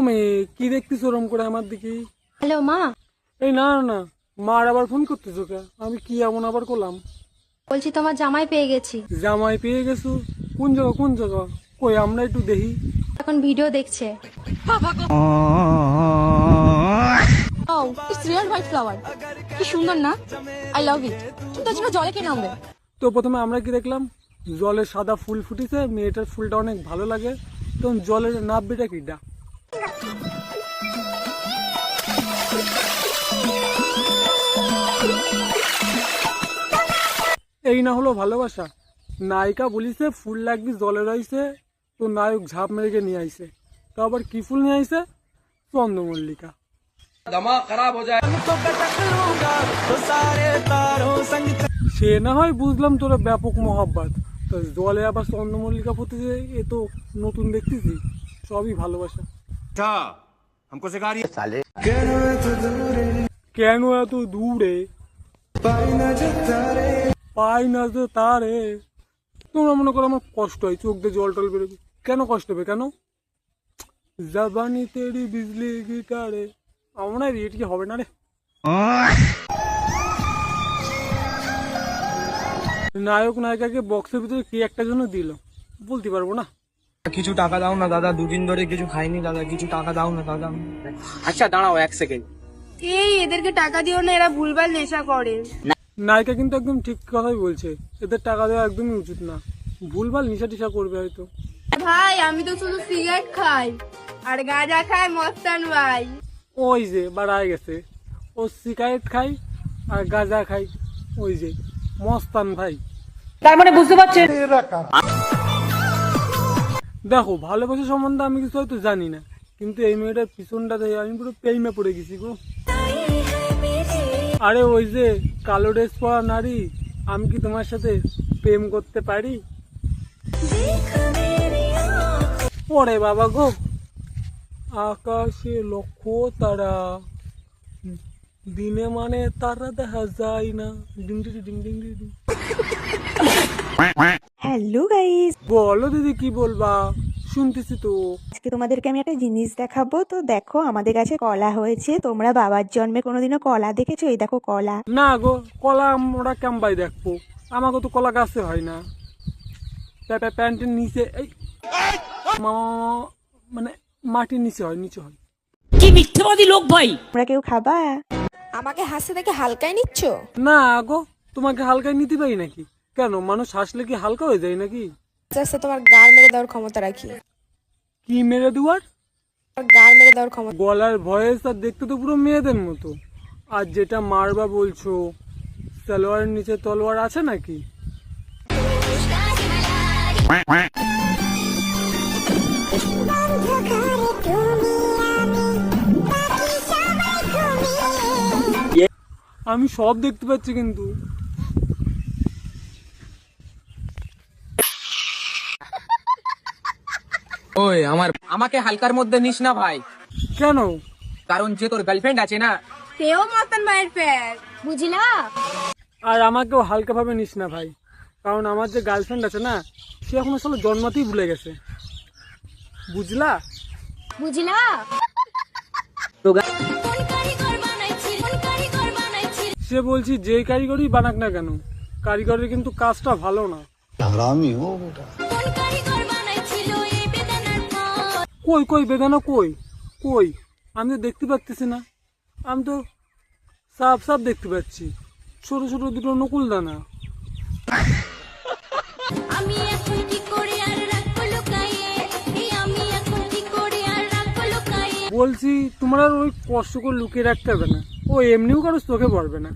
মেয়ে কি দেখতিস ওরম করে আমার দিকে? হ্যালো মা। এই না না না, মার আবার ফোন করতেছো কে? আমি কি এমন আবার করলাম? বলছি তোমার জামাই পেয়ে গেছি। জামাই পেয়ে গেছো? কোন জায়গা কোন জায়গা? কই আমরা একটু দেখি। এখন ভিডিও দেখছে। Oh, it's real white flower. কি সুন্দর না? I love it. কিন্তু আজকে জলে কে নামবে? তো প্রথমে আমরা কি দেখলাম, জলে সাদা ফুল ফুটেছে, মেয়েটার ফুলটা অনেক ভালো লাগে, তখন জলের নাববেটা কিটা? এই না হলো ভালোবাসা? নায়িকা বলিছে ফুল লাগবি জলে রয়েছে, তো নায়ক ঝাঁপ মেরে নিয়ে আইছে। তো আবার কি ফুল নিয়ে আইছে? চন্দ্রমল্লিকা। সে না হয় বুঝলাম তোরা ব্যাপক মহাব্বত, তো জলে আবার চন্দ্রমল্লিকা ফুটেছে, এ তো নতুন দেখতেছি। সবই ভালোবাসা। কেন এত দূরে পাই না যে তারে? তোমরা মনে করো আমার কষ্ট হয়, চোখ দিয়ে জল টল বেরোবে। কেন কষ্ট হবে কেন? জাবানি তেরি বিজলি গিটারে। আমার না রেট কি হবে না রে? নায়ক নায়িকাকে বক্সের ভিতরে কি একটা জন্য দিল বলতে পারবো না। কিছু টাকা দাও না দাদা, দুদিন ধরে কিছু খাইনি দাদা, কিছু টাকা দাও না দাদা। আচ্ছা দাঁড়াও 1 সেকেন্ড। এই এদেরকে টাকা দিও না, এরা ভুলভাল নেশা করে। নায়িকা কিন্তু একদম ঠিক কথাই বলছে, এদের টাকা দেওয়া একদমই উচিত না, ভুলভাল নিশা টিশা করবে হয়তো। ভাই আমি তো শুধু সিগারেট খাই আর গাঁজা খাই মস্তান ভাই। ওই যে বাড়ায় গেছে, ও সিগারেট খাই আর গাঁজা খাই, ওই যে মস্তান ভাই। তার মানে বুঝতে পারছেন? দেখো ভালোবাসা সম্বন্ধে আমি কিছু হয়তো জানি না, কিন্তু এই মেয়েটার পিছনটাতে আমি পুরো প্রেমে পড়ে গেছি গো। আরে ওই যে কালো ড্রেস পরা নারী, আমি কি তোমার সাথে প্রেম করতে পারি? ওরে বাবা গো, আকাশে লক্ষ তারা, দিনে মানে তারা দেখা যায় না। Ding ding ding ding ding. Hello guys, বলো দিদি কি বলবা, শুনতেছি তো। আজকে তোমাদেরকে আমি একটা জিনিস দেখাবো। তো দেখো আমাদের কাছে কলা হয়েছে। তোমরা বাবার জন্মে কোনোদিনও কলা দেখেছো? এই দেখো কলা। না গো, কলা আমরা কেমবাই দেখবো, আমাকে তো কলা গাছে হয় না। প্যান্টের নিচে এই মানে মাটির নিচে হয়, নিচে হয়। কি মিথ্যাবাদী লোক ভাই। তোমরা কেউ খাবা? আমাকে হাসতে দেখে হালকায় নিচ্ছ? না গো, তোমাকে হালকায় নিতে পারি নাকি? কেন, মানুষ হাসলে কি হালকা হয়ে যায় নাকি? আচ্ছা তোমার গাল মেরে দেওয়ার ক্ষমতা রাখি। কি মেরে দেওয়ার? গাল মেরে দেওয়ার ক্ষমতা। গলার ভয়েস আর দেখতে তো পুরো মেয়েদের মতো। আর যেটা মারবা বলছো, সালোয়ারের নিচে তলোয়ার আছে নাকি? আমি সব দেখতে পাচ্ছি কিন্তু। ওই আমাকে হালকার মধ্যে নিস না ভাই। কেন? কারণ যে তোর গার্লফ্রেন্ড আছে না, সেও মস্তান ভাইয়ের ফ্যান, বুঝলা? আর আমাকেও হালকা ভাবে নিস না ভাই, কারণ আমার যে গার্লফ্রেন্ড আছে না, সে এখন আসলে জন্মাতেই ভুলে গেছে, বুঝলা? বুঝলা? সে বলছি যে কারিগরই বানাক না কেন, কারিগরের কিন্তু কাজটা ভালো না। কই কই বেদানা কই কই? আমি তো দেখতে পাচ্ছি না, আমি তো সাফ সাফ দেখতে পাচ্ছি ছোট ছোট দুটো নকুল দানা। বলছি তোমার আর ওই কষ্ট করে লুকিয়ে রাখতে হবে না, ও এমনিও কারো চোখে পড়বে না।